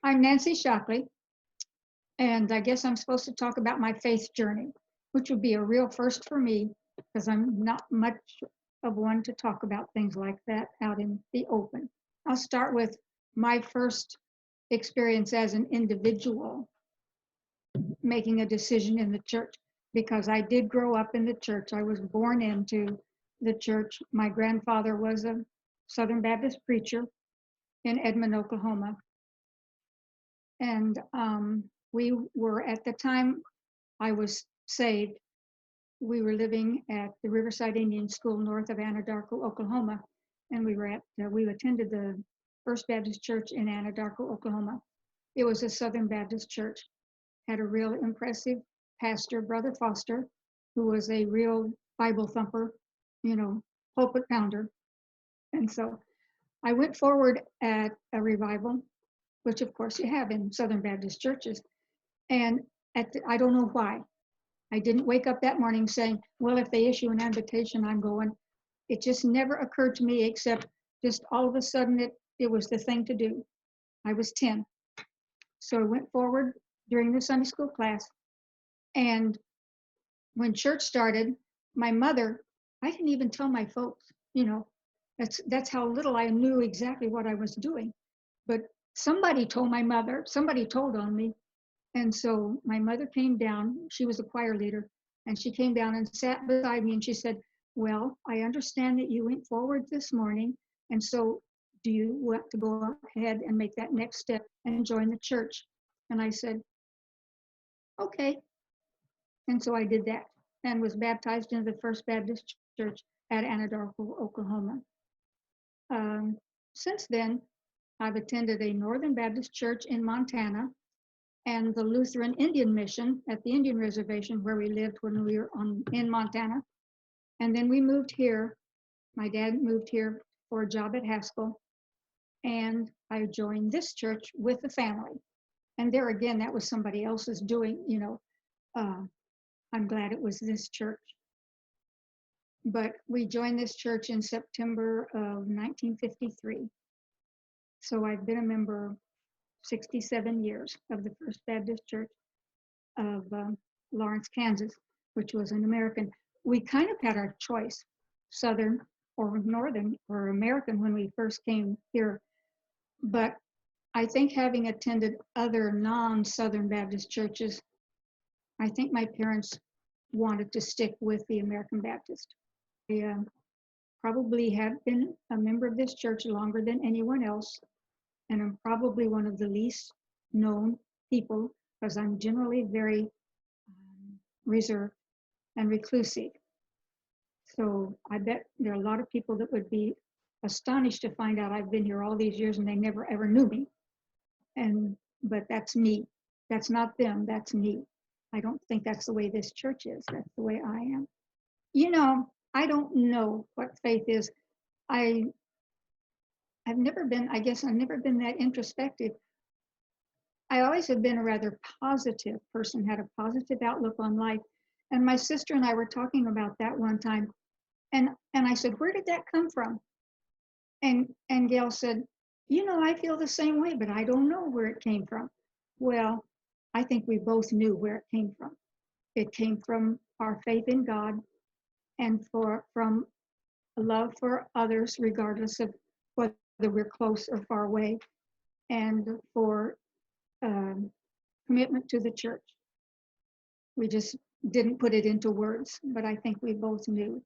I'm Nancy Shockley, and I guess I'm supposed to talk about my faith journey, which would be a real first for me because I'm not much of one to talk about things like that out in the open. I'll start with my first experience as an individual making a decision in the church because I did grow up in the church. I was born into the church. My grandfather was a Southern Baptist preacher in Edmond, Oklahoma. And we were, at the time I was saved, we were living at the Riverside Indian School north of Anadarko, Oklahoma. And we attended the First Baptist Church in Anadarko, Oklahoma. It was a Southern Baptist church, had a real impressive pastor, Brother Foster, who was a real Bible thumper, pulpit pounder. And so I went forward at a revival, which of course you have in Southern Baptist churches. And I don't know why. I didn't wake up that morning saying, well, if they issue an invitation, I'm going. It just never occurred to me, except just all of a sudden it was the thing to do. I was 10. So I went forward during the Sunday school class. And when church started, my mother, I didn't even tell my folks, that's how little I knew exactly what I was doing. But somebody told my mother, somebody told on me. And so my mother came down, she was a choir leader, and she came down and sat beside me and she said, well, I understand that you went forward this morning. And so do you want to go ahead and make that next step and join the church? And I said, okay. And so I did that and was baptized into the First Baptist Church at Anadarko, Oklahoma. Since then, I've attended a Northern Baptist church in Montana and the Lutheran Indian Mission at the Indian Reservation where we lived when we were in Montana. And then we moved here. My dad moved here for a job at Haskell, and I joined this church with the family. And there again, that was somebody else's doing, I'm glad it was this church. But we joined this church in September of 1953. So I've been a member 67 years of the First Baptist Church of Lawrence, Kansas, which was an American. We kind of had our choice, Southern or Northern or American when we first came here. But I think having attended other non-Southern Baptist churches, I think my parents wanted to stick with the American Baptist. I probably have been a member of this church longer than anyone else. And I'm probably one of the least known people because I'm generally very reserved and reclusive. So I bet there are a lot of people that would be astonished to find out I've been here all these years and they never ever knew me. But that's me. That's not them, that's me. I don't think that's the way this church is. That's the way I am. I don't know what faith is. I've never been that introspective. I always have been a rather positive person, had a positive outlook on life. And my sister and I were talking about that one time. And I said, where did that come from? And Gail said, I feel the same way, but I don't know where it came from. Well, I think we both knew where it came from. It came from our faith in God and from love for others, regardless of whether we're close or far away, and for commitment to the church. We just didn't put it into words, but I think we both knew.